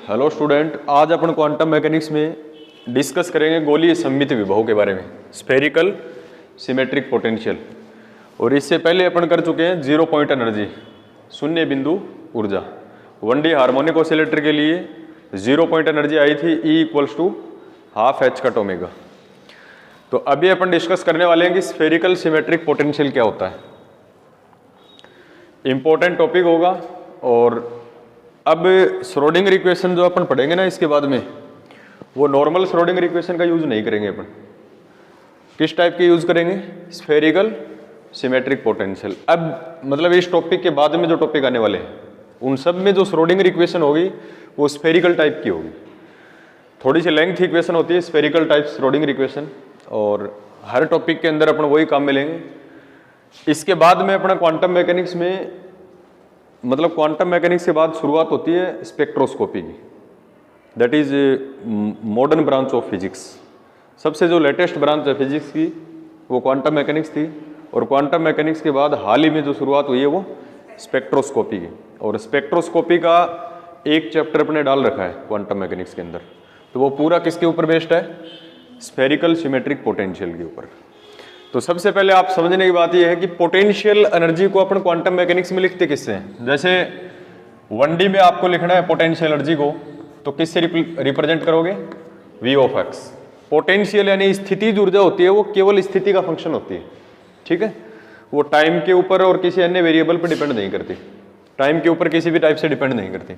Hello student, आज अपन quantum mechanics में discuss करेंगे गोलीय सममित विभव के बारे में, स्फेरिकल सिमेट्रिक पोटेंशियल। और इससे पहले अपन कर चुके हैं जीरो पॉइंट एनर्जी, शून्य बिंदु ऊर्जा। 1D हार्मोनिक ऑसिलेटर के लिए जीरो पॉइंट एनर्जी आई थी E = ½ h/ω। तो अभी अपन डिस्कस करने वाले हैं कि स्फेरिकल सिमेट्रिक पोटेंशियल क्या होता है। इंपॉर्टेंट टॉपिक होगा। और अब श्रोडिंगर इक्वेशन जो अपन पढ़ेंगे ना इसके बाद में, वो नॉर्मल श्रोडिंगर इक्वेशन का यूज नहीं करेंगे अपन। किस टाइप के यूज करेंगे? Spherical symmetric potential. अब मतलब इस टॉपिक के बाद में जो टॉपिक आने वाले हैं उन सब में जो श्रोडिंगर इक्वेशन होगी वो स्फेरिकल टाइप की होगी। थोड़ी सी लेंथ इक्वेशन होती है स्फेरिकल टाइप श्रोडिंगर इक्वेशन, और हर टॉपिक के अंदर अपन वही काम मिलेंगे। इसके बाद में अपना क्वांटम मैकेनिक्स में, मतलब क्वांटम मैकेनिक्स के बाद शुरुआत होती है स्पेक्ट्रोस्कोपी की। That is modern branch of physics. सबसे जो लेटेस्ट ब्रांच है फिजिक्स की वो क्वांटम मैकेनिक्स थी, और क्वांटम मैकेनिक्स के बाद हाल ही में जो शुरुआत हुई है वो स्पेक्ट्रोस्कोपी की। और स्पेक्ट्रोस्कोपी का एक चैप्टर अपने डाल रखा है क्वांटम मैकेनिक्स के अंदर। तो वो पूरा किसके ऊपर बेस्ड है? स्फेरिकल सिमेट्रिक पोटेंशियल के ऊपर। तो सबसे पहले आप समझने की बात यह है कि पोटेंशियल एनर्जी को अपन क्वांटम मैकेनिक्स में लिखते किससे हैं? जैसे 1D में आपको लिखना है पोटेंशियल एनर्जी को, तो किससे रिप्रेजेंट करोगे? V(x). पोटेंशियल यानी स्थितिज ऊर्जा होती है, वो केवल स्थिति का फंक्शन होती है, ठीक है। वो टाइम के ऊपर और किसी अन्य वेरिएबल पर डिपेंड नहीं करती, टाइम के ऊपर किसी भी टाइप से डिपेंड नहीं करती।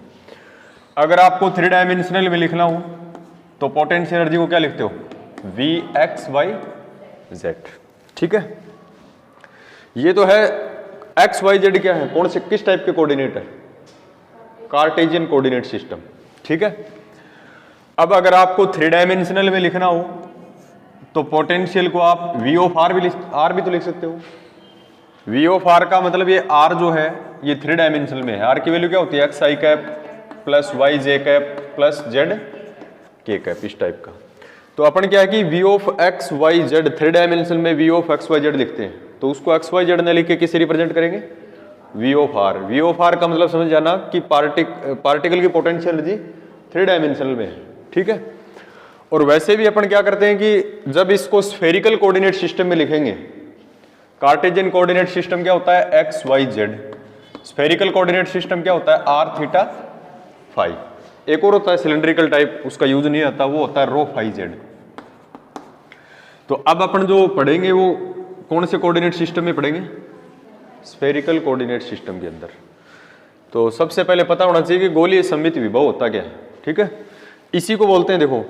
अगर आपको 3 डायमेंशनल में लिखना हो तो पोटेंशियल एनर्जी को क्या लिखते हो? Vx, y, z, ठीक है। ये तो है x, y, z क्या है? कौन से किस टाइप के कोऑर्डिनेट है? कार्टेशियन कोऑर्डिनेट सिस्टम, ठीक है। अब अगर आपको 3 डायमेंशनल में लिखना हो तो पोटेंशियल को आप V(r) भी तो लिख सकते हो। V(r) का मतलब ये r जो है ये 3 डायमेंशनल में है। r की वैल्यू क्या होती है? xi cap plus yj cap plus zk cap, इस टाइप का। तो अपन क्या है कि V(x, y, z) 3 डायमेंशन में V(x, y, z) लिखते हैं, तो उसको x, y, z न लिख के किसे रिप्रेजेंट करेंगे? V(r). V(r) का मतलब समझ जाना कि पार्टिकल की पोटेंशियल एनर्जी 3 डायमेंशनल में है, ठीक है। और वैसे भी अपन क्या करते हैं कि जब इसको स्फेरिकल कोऑर्डिनेट सिस्टम में लिखेंगे, कार्टेशियन कोऑर्डिनेट सिस्टम क्या होता है? x, y, z। Spherical coordinate system क्या होता है? r, θ, φ। एक और होता है सिलेंड्रिकल टाइप, उसका यूज नहीं आता, वो होता है ρ, φ, z। तो अब अपन जो पढ़ेंगे वो कौन से कोऑर्डिनेट सिस्टम में पढ़ेंगे? स्फेरिकल कोऑर्डिनेट सिस्टम के अंदर। तो सबसे पहले पता होना चाहिए कि गोलीय सममित विभव होता क्या है, ठीक है। इसी को बोलते हैं, देखो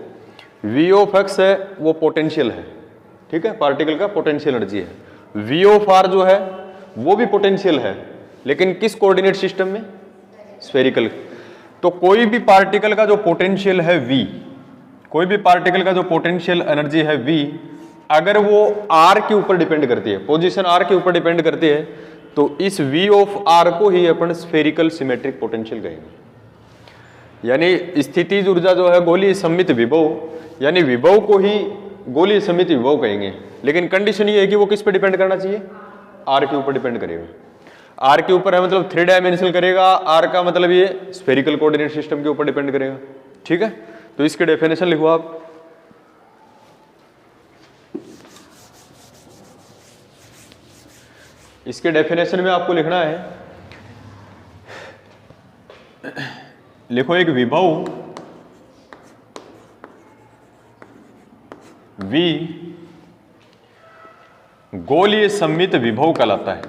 V(x) है वो पोटेंशियल है, ठीक है, पार्टिकल का पोटेंशियल एनर्जी है। V(r) जो है वो भी पोटेंशियल है, लेकिन किस कोऑर्डिनेट सिस्टम में? स्फेरिकल। तो कोई भी पार्टिकल का जो पोटेंशियल है V, कोई भी पार्टिकल का जो पोटेंशियल एनर्जी है V, अगर वो r के ऊपर डिपेंड करती है, पोजीशन r के ऊपर डिपेंड करती है, तो इस V(r) को ही अपन स्फेरिकल सिमेट्रिक पोटेंशियल कहेंगे। यानी स्थितिज ऊर्जा जो है गोलीय सममित विभव, यानी विभव को ही गोलीय सममित विभव कहेंगे। लेकिन कंडीशन ये है कि वो किस पे डिपेंड करना चाहिए? r के ऊपर डिपेंड करेगा। r के ऊपर है मतलब 3 डायमेंशनल करेगा, r का मतलब ये स्फेरिकल कोऑर्डिनेट सिस्टम के ऊपर डिपेंड करेगा, ठीक है। तो इसके डेफिनेशन लिखो आप। इसके डेफिनेशन में आपको लिखना है, लिखो एक विभव V गोलीय सममित विभव कहलाता है।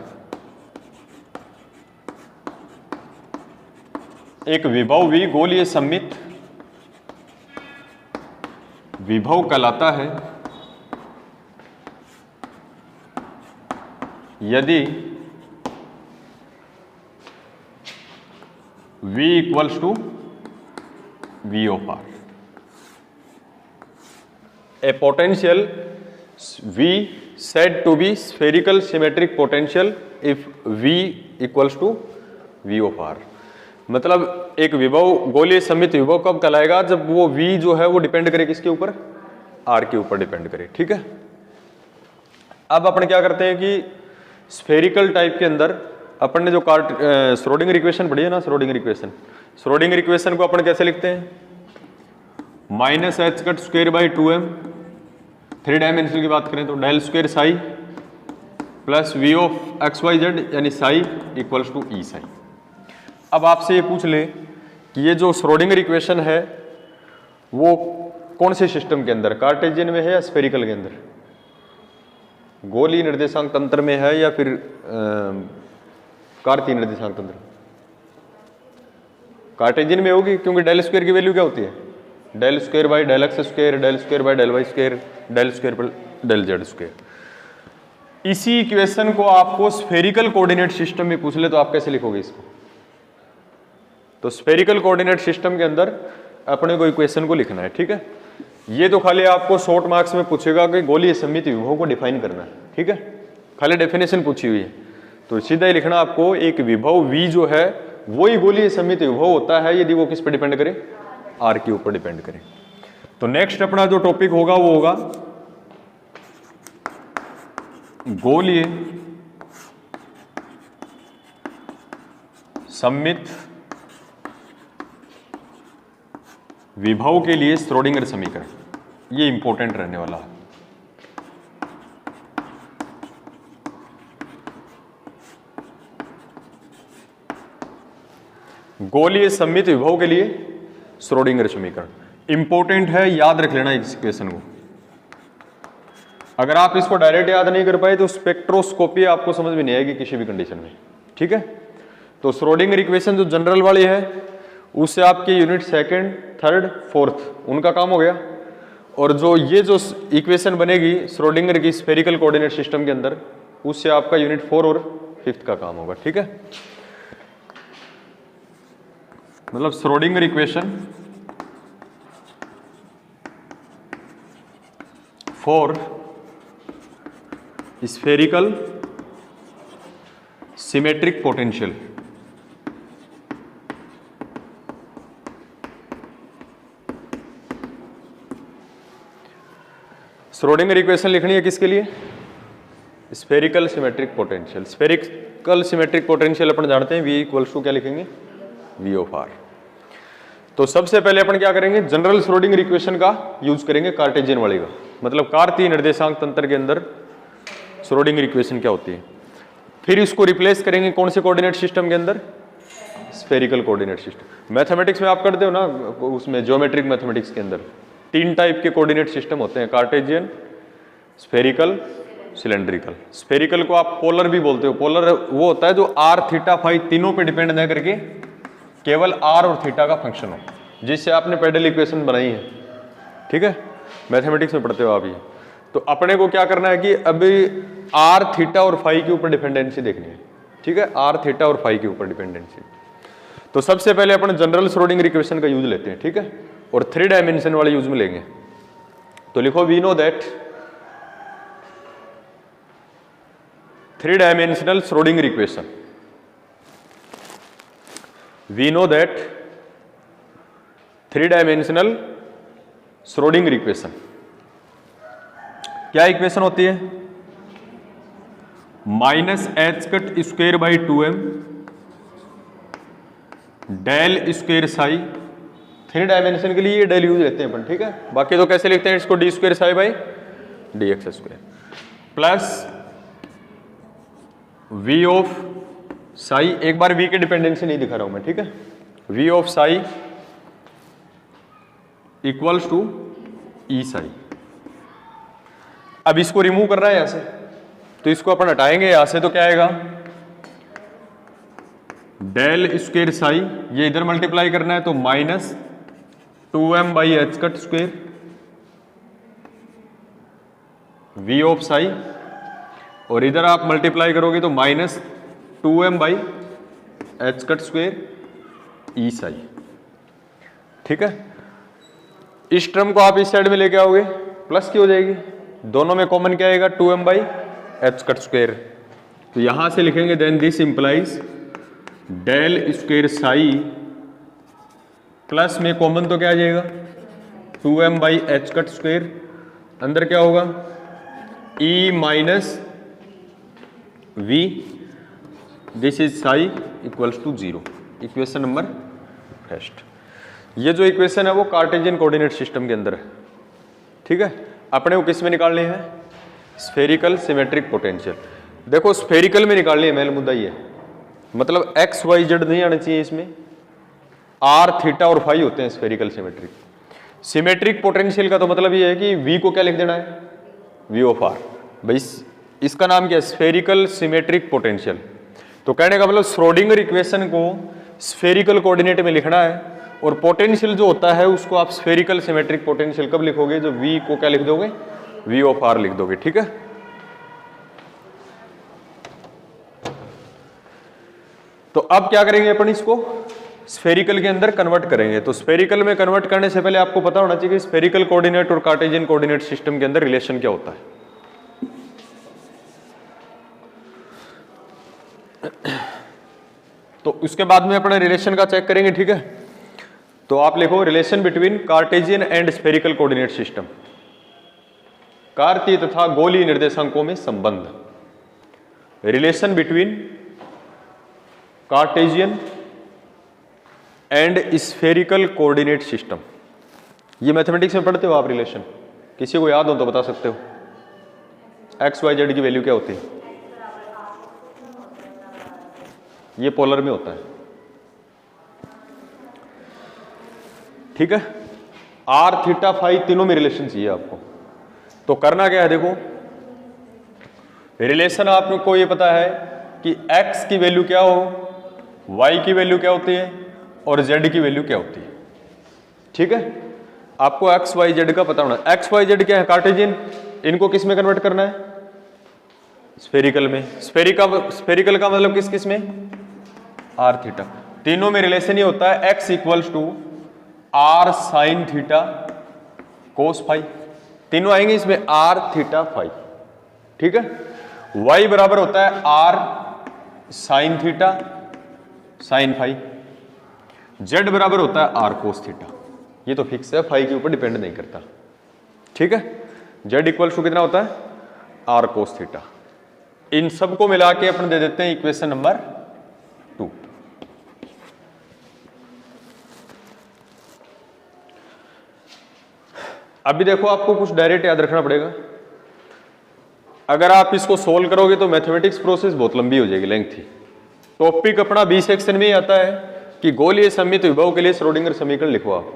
एक विभव V गोलीय सममित विभव कहलाता है यदि V = V(r). A potential V said to be spherical symmetric potential if V = V(r). मतलब एक विभव गोलीय सममित विभव कब कहलाएगा? जब वो V जो है वो डिपेंड करे किसके ऊपर? R के ऊपर डिपेंड करे, ठीक है। अब अपन क्या करते हैं कि स्फेरिकल टाइप के अंदर अपन ने जो श्रोडिंगर इक्वेशन पढ़ी है ना, श्रोडिंगर इक्वेशन को अपन कैसे लिखते हैं, minus H cut square by 2m, 3 dimension की बात करें तो del square psi plus V of X Y Z यानी psi equals to E psi. अब आपसे ये पूछ ले कि ये जो श्रोडिंगर इक्वेशन है वो कौन से सिस्टम के अंदर, कार्टेशियन में है या स्फेरिकल के अंदर, गोलीय निर्देशांक तंत्र में है या फिर कार्तीय निर्देशांक तंत्र, कार्टेशियन में होगी, क्योंकि डेल स्क्वायर की वैल्यू क्या होती है, del square by del X square, del square by del Y square, del square पर डेल जेड स्क्वायर। इसी इक्वेशन को आपको स्फेरिकल कोऑर्डिनेट सिस्टम में पूछ ले तो आप कैसे लिखोगे इसको, तो स्फेरिकल कोऑर्डिनेट सिस्टम के अंदर अपने को इक्वेशन को लिखना है, ठीक है। ये तो खाली आपको शॉर्ट मार्क्स में पूछेगा कि गोलीय सममित विभव को डिफाइन करना है, ठीक है, खाली डेफिनेशन पूछी हुई है, तो सीधा ही लिखना आपको एक विभव v जो है वही गोलीय सममित विभव होता है यदि वो किस पर डिपेंड करे, r के ऊपर डिपेंड करे। तो नेक्स्ट अपना जो टॉपिक होगा वो होगा गोलीय सममित विभव के लिए श्रोडिंगर समीकरण, ये इंपॉर्टेंट रहने वाला है। गोलीय सममित विभव के लिए श्रोडिंगर समीकरण इंपॉर्टेंट है, याद रख लेना इस इक्वेशन को। अगर आप इसको डायरेक्ट याद नहीं कर पाए तो स्पेक्ट्रोस्कोपी आपको समझ में नहीं आएगी किसी भी कंडीशन में, ठीक है। तो श्रोडिंगर इक्वेशन जो जनरल वाली है उससे आपके यूनिट सेकंड, थर्ड, फोर्थ उनका काम हो गया, और जो ये जो इक्वेशन बनेगी श्रोडिंगर की स्फेरिकल कोऑर्डिनेट सिस्टम के अंदर उससे आपका यूनिट 4 और 5th का काम होगा, ठीक है। मतलब Schrodinger equation for spherical symmetric potential, Schrodinger equation लिखनी है किसके लिए, spherical symmetric potential. Spherical symmetric potential अपन जानते हैं v इक्वल्स टू क्या लिखेंगे, v ऑफ r। तो सबसे पहले अपन क्या करेंगे, जनरल श्रोडिंगर इक्वेशन का यूज करेंगे कार्टेशियन वाले का, मतलब कार्तीय निर्देशांक तंत्र के अंदर श्रोडिंगर इक्वेशन क्या होती है। फिर इसको रिप्लेस करेंगे कौन से कोऑर्डिनेट सिस्टम के अंदर, स्फेरिकल कोऑर्डिनेट सिस्टम। मैथमेटिक्स में आप करते हो ना, उसमें ज्योमेट्रिक मैथमेटिक्स के अंदर 3 टाइप के कोऑर्डिनेट सिस्टम होते हैं, कार्टेशियन, स्फेरिकल, सिलेंड्रिकल। स्फेरिकल को आप पोलर भी बोलते हो, पोलर वो होता है जो r, थीटा, फाई तीनों पे डिपेंड न करके केवल r और थीटा का फंक्शन हो, जिससे आपने पेडल इक्वेशन बनाई है, ठीक है, मैथमेटिक्स में पढ़ते हो आप ये। तो अपने को क्या करना है कि अभी r, थीटा और फाई के ऊपर डिपेंडेंसी देखनी है, ठीक है, r, थीटा और फाई के ऊपर डिपेंडेंसी। तो सबसे पहले अपन जनरल श्रोडिंगर इक्वेशन का यूज लेते हैं, ठीक है, और 3 डायमेंशन वाले यूज में लेंगे। तो लिखो we know that 3 dimensional Schrodinger equation, we know that 3 dimensional Schrodinger equation क्या इक्वेशन होती है, minus H cut square by 2m del square psi. 3 dimension के लिए ये डेल यूज लेते हैं अपन, ठीक है, बाकी तो कैसे लिखते हैं इसको, D square psi by D x square plus V of psi. एक बार वी की डिपेंडेंसी नहीं दिखा रहा हूं मैं, ठीक है, V of psi equals to E psi. अब इसको रिमूव करना है यहां से, तो इसको अपन हटाएंगे यहां से, तो क्या आएगा, डेल स्क्वायर साई, ये इधर मल्टीप्लाई करना है तो minus 2m by H cut square V of psi, और इधर आप मल्टीप्लाई करोगे तो minus 2m by H cut square E psi, ठीक है। इस टर्म को आप इस साइड में लेके आओगे, प्लस की हो जाएगी, दोनों में कॉमन क्या आएगा, 2m by H cut square. तो यहां से लिखेंगे then this implies del square psi plus में कॉमन तो क्या आ जाएगा, 2m by H cut square, अंदर क्या होगा, e minus v this is psi equals to 0। Equation number first. ये जो इक्वेशन है वो कार्टेशियन कोऑर्डिनेट सिस्टम के अंदर है, ठीक है। अपने को किस में निकालने हैं? Spherical symmetric potential. देखो स्फेरिकल में निकालनी है, मेन मुद्दा ये है, मतलब एक्स वाई जेड नहीं आना चाहिए इसमें, आर थीटा और फाई होते हैं स्फेरिकल सिमेट्रिक। सिमेट्रिक पोटेंशियल का तो मतलब ये है कि वी को क्या लिख देना है? V of r. भाई इसका नाम क्या है? Spherical symmetric potential. तो कहने का मतलब श्रोडिंगर इक्वेशन को स्फेरिकल कोऑर्डिनेट में लिखना है, और पोटेंशियल जो होता है उसको आप स्फेरिकल सिमेट्रिक पोटेंशियल कब लिखोगे? जो वी को क्या लिख दोगे? वी ऑफ आर लिख दोगे, ठीक है। तो अब क्या करेंगे अपन? इसको स्फेरिकल के अंदर कन्वर्ट करेंगे। तो स्फेरिकल में कन्वर्ट करने से पहले आपको पता होना चाहिए कि स्फेरिकल कोऑर्डिनेट और कार्टेशियन कोऑर्डिनेट सिस्टम के अंदर रिलेशन क्या होता है। तो उसके बाद में अपने रिलेशन का चेक करेंगे, ठीक है। तो आप लिखो relation between Cartesian and spherical coordinate system. कार्तीय तथा गोलीय निर्देशांकों में संबंध। Relation between Cartesian and spherical coordinate system. ये मैथमेटिक्स में पढ़ते हो आप रिलेशन? किसी को याद हो तो बता सकते हो। एक्स वाई जेड की वैल्यू क्या होती है? ये पोलर में होता है, ठीक है। आर थीटा फाई तीनों में रिलेशन चाहिए आपको। तो करना क्या है? देखो रिलेशन आपको ये पता है कि x की वैल्यू क्या हो, y की वैल्यू क्या होती है और z की वैल्यू क्या होती है, ठीक है। आपको x y z का पता होना। x y z क्या है? कार्टेशियन। इनको किस में कन्वर्ट करना है? स्फेरिकल में। स्फेरिकल का मतलब किस किस में? R theta. तीनों में रिलेशन ये होता है x equals to r sine theta cos phi. तीनों आएंगे इसमें आर थीटा फाई, ठीक है। y बराबर होता है r sine theta sine phi. z बराबर होता है आर कोस थीटा। ये तो फिक्स है, फाई के ऊपर डिपेंड नहीं करता, ठीक है। z इक्वल्स टू कितना होता है? Are cos theta. इन सबको मिला के अपन दे देते हैं इक्वेशन नंबर 2। अभी देखो आपको कुछ डायरेक्ट याद रखना पड़ेगा। अगर आप इसको सोल्व करोगे तो मैथमेटिक्स प्रोसेस बहुत लंबी हो जाएगी, लेंथी। टॉपिक अपना बी सेक्शन में ही आता है कि गोलीय सममित विभव के लिए श्रोडिंगर समीकरण लिखो आप,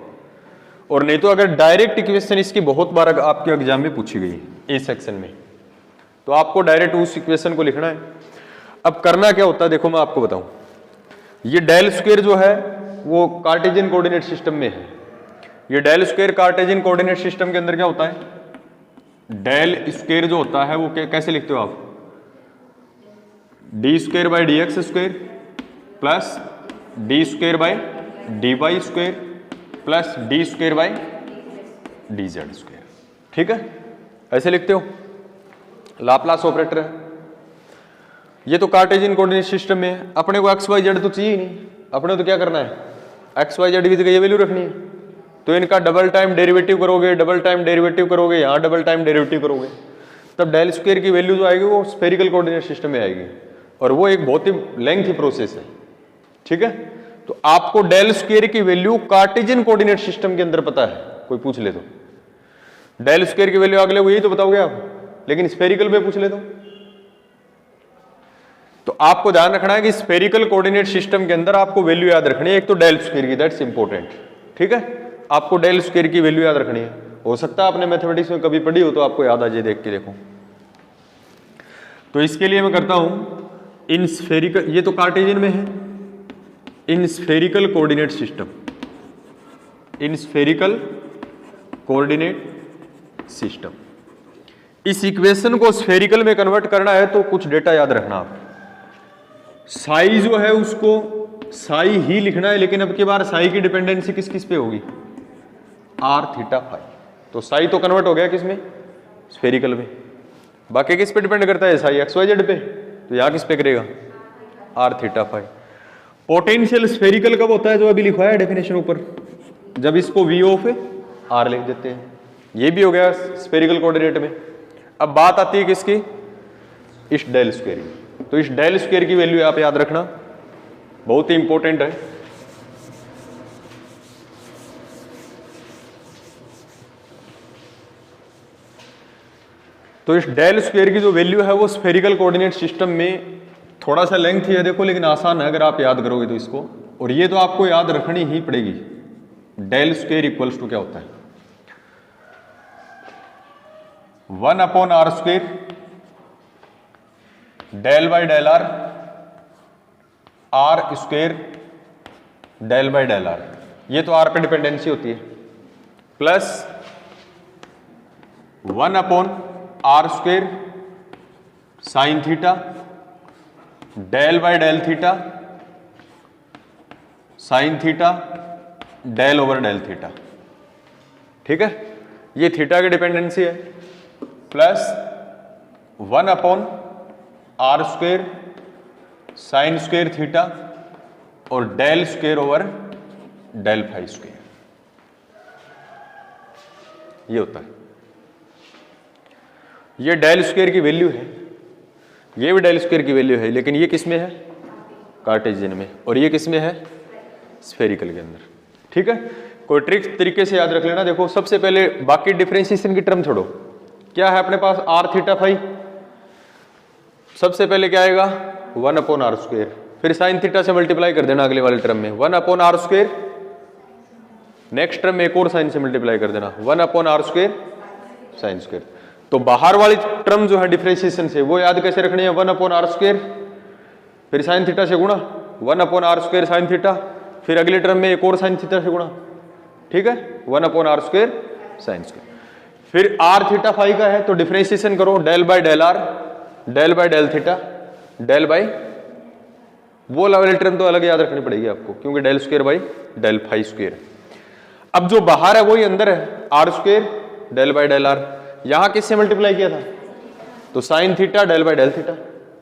और नहीं तो अगर डायरेक्ट इक्वेशन इसकी बहुत बार आपके एग्जाम में पूछी गई ए सेक्शन में, तो आपको डायरेक्ट उस इक्वेशन को लिखना है। अब करना क्या होता है देखो मैं आपको बताऊं। ये डेल स्क्वायर जो है वो कार्टेशियन कोऑर्डिनेट सिस्टम में है। ये del square Cartesian coordinate system के अंदर क्या होता है? डेल स्क्वायर जो होता है वो कैसे लिखते हो आप? D square by D x square plus d square by d y square plus d square by d z square, ठीक है। ऐसे लिखते हो, लाप्लास ऑपरेटर है। ये तो कार्टेशियन कोऑर्डिनेट सिस्टम में है। अपने को एक्स वाई जेड तो चाहिए ही नहीं, अपने तो क्या करना है? एक्स वाई जेड की जगह ये वैल्यू रखनी है। तो इनका डबल टाइम डेरिवेटिव करोगे, डबल टाइम डेरिवेटिव करोगे, यहाँ डबल टाइम डेरिवेटिव करोगे, तब डेल स्क्वायर की वैल्यू जो आएगी वो स्फेरिकल कोऑर्डिनेट सिस्टम में आएगी, और वो एक बहुत ही लेंथी प्रोसेस है, ठीक है। तो आपको डेल स्क्वायर की वैल्यू कार्टेशियन कोऑर्डिनेट सिस्टम के अंदर पता है, कोई पूछ ले तो डेल स्क्वायर की वैल्यू अगले को यही तो बताओगे आप, लेकिन स्फेरिकल में पूछ ले तो आपको ध्यान रखना है कि स्फेरिकल कोऑर्डिनेट सिस्टम के अंदर आपको वैल्यू याद रखनी है। एक तो डेल स्क्वायर की, दैट्स इंपॉर्टेंट, ठीक है। आपको डेल स्क्वायर की वैल्यू याद रखनी है। हो सकता है आपने मैथमेटिक्स में कभी पढ़ी हो तो आपको याद आ जाए, देख के देखो। तो इसके लिए मैं करता हूं इन स्फेरिकल, ये तो कार्टेशियन में है, in spherical coordinate system, in spherical coordinate system. इस इक्वेशन को स्फेरिकल में कन्वर्ट करना है तो कुछ डेटा याद रखना आप। साई जो है उसको साई ही लिखना है, लेकिन अब की बार साई की डिपेंडेंसी किस किस पे होगी? R theta phi. तो साई तो कन्वर्ट हो गया किसमें? स्फेरिकल में। बाकी किस पे डिपेंड करता है? साई एक्स वाई जेड पे। तो यहां किस पे करेगा? R theta phi. Potential spherical कब होता है? जो अभी लिखा है डेफिनेशन ऊपर, जब इसको वी ऑफ आर लिख देते हैं। ये भी हो गया स्फेरिकल कोऑर्डिनेट में। अब बात आती है किसकी? इस डेल स्क्वायर की। तो इस डेल स्क्वायर की वैल्यू आप याद रखना, बहुत ही इंपॉर्टेंट है। तो इस डेल स्क्वायर की जो वैल्यू है वो स्फेरिकल कोऑर्डिनेट सिस्टम में थोड़ा सा लेंथ है देखो, लेकिन आसान है अगर आप याद करोगे तो इसको, और ये तो आपको याद रखनी ही पड़ेगी। डेल स्क्वायर इक्वल्स टू क्या होता है, 1/r² del by del R, R square del by del R, ये तो आर पे डिपेंडेंसी होती है, plus 1/r² sine theta del by del theta sine theta del over del theta. ठीक है, ये थीटा की डिपेंडेंसी है, plus 1/r² sine square theta और del square over del phi square, ये होता है। ये डेल स्क्वायर की वैल्यू है, ये भी डेल स्क्वायर की वैल्यू है, लेकिन ये किस में है, कार्टेशियन में, और ये किस में है, स्फेरिकल के अंदर। ठीक है, कोई ट्रिक तरीके से याद रख लेना। देखो सबसे पहले बाकी डिफरेंशिएशन की टर्म छोड़ो, क्या है अपने पास r थीटा फाई, सबसे पहले क्या आएगा 1/r², फिर साइन थीटा से मल्टीप्लाई कर देना अगले वाले टर्म में 1/r², नेक्स्ट टर्म में एक और साइन से मल्टीप्लाई कर देना 1/r² साइन स्क्वायर। तो बाहर वाली टर्म जो है डिफरेंशिएशन से वो याद कैसे रखनी है, 1/r², फिर साइन थीटा से गुणा 1/r² साइन थीटा, फिर अगले टर्म में एक और साइन थीटा से गुणा। ठीक है, 1/r² साइन स्क्वायर। फिर r थीटा फाई का है तो डिफरेंशिएशन करो, del by del r del by del theta del by, वो वाली टर्म तो अलग याद रखनी पड़ेगी आपको, क्योंकि del square by del phi square. अब जो बाहर है वही अंदर है, r² del by del are, यहां किससे मल्टीप्लाई किया था, तो sine theta del by del theta,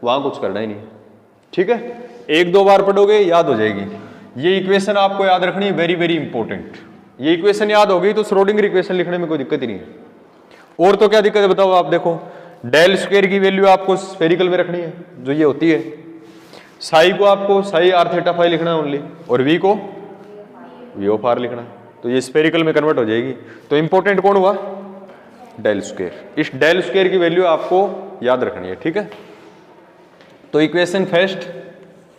वहां कुछ करना ही नहीं है। ठीक है, एक दो बार पढ़ोगे याद हो जाएगी। ये इक्वेशन आपको याद रखनी है, वेरी वेरी इंपॉर्टेंट। ये इक्वेशन याद होगी तो श्रोडिंगर इक्वेशन लिखने में कोई दिक्कत ही नहीं है। और तो क्या दिक्कत है बताओ आप, देखो डेल स्क्वायर की वैल्यू आपको स्फेरिकल में रखनी है, जो ये होती है, साई को आपको साई r थीटा फाई लिखना है ओनली, और v को v ऑफ r लिखना है, तो ये स्फेरिकल में कन्वर्ट हो जाएगी। तो इंपॉर्टेंट कौन हुआ, डेल स्क्वायर। इस डेल स्क्वायर की वैल्यू आपको याद रखनी है। ठीक है, तो equation first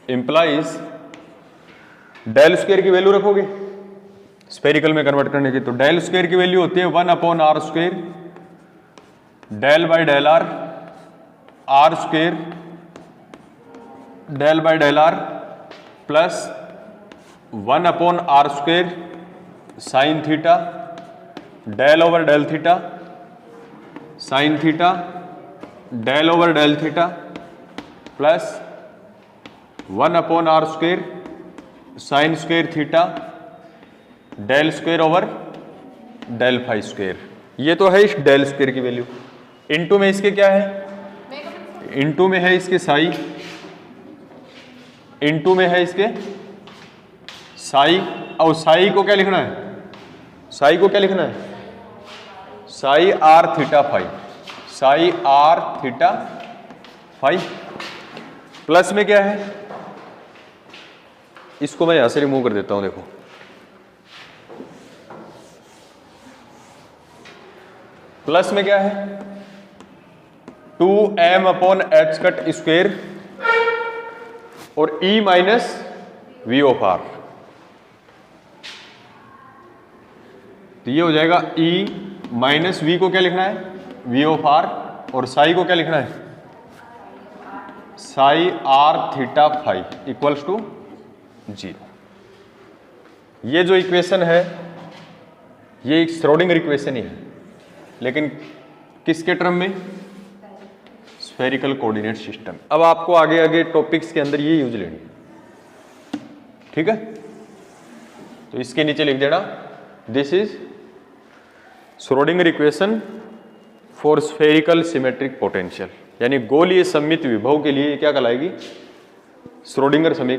implies del square की वैल्यू रखोगे स्फेरिकल में कन्वर्ट करने की, तो डेल स्क्वायर की वैल्यू होती है 1/r² del by del r, r² del by del r, plus 1/r² sine theta del over del theta sine theta del over del theta, plus 1/r² sine square theta del square over del phi square. ये तो है इस del square की value. Into में इसके क्या है, into में है इसके साई, इनटू में है इसके साई, और साई को क्या लिखना है, साई को क्या लिखना है, psi r theta phi, psi r theta phi, plus में क्या है, इसको मैं यहां से रिमूव कर देता हूं। देखो प्लस में क्या है, 2m/h² और e minus v of r, तो ये हो जाएगा e माइनस v को क्या लिखना है, v ऑफ r, और साई को क्या लिखना है, psi r theta phi equals to 0। ये जो इक्वेशन है ये एक श्रोडिंगर इक्वेशन ही है, लेकिन किसके टर्म में, स्फेरिकल कोऑर्डिनेट सिस्टम। अब आपको आगे आगे टॉपिक्स के अंदर ये यूज लेनी है। ठीक है, तो इसके नीचे लिख देना this is Schrodinger equation for spherical symmetric potential, यानी गोलीय सममित विभव के लिए क्या कहलाएगी, श्रोडिंगर समीकरण।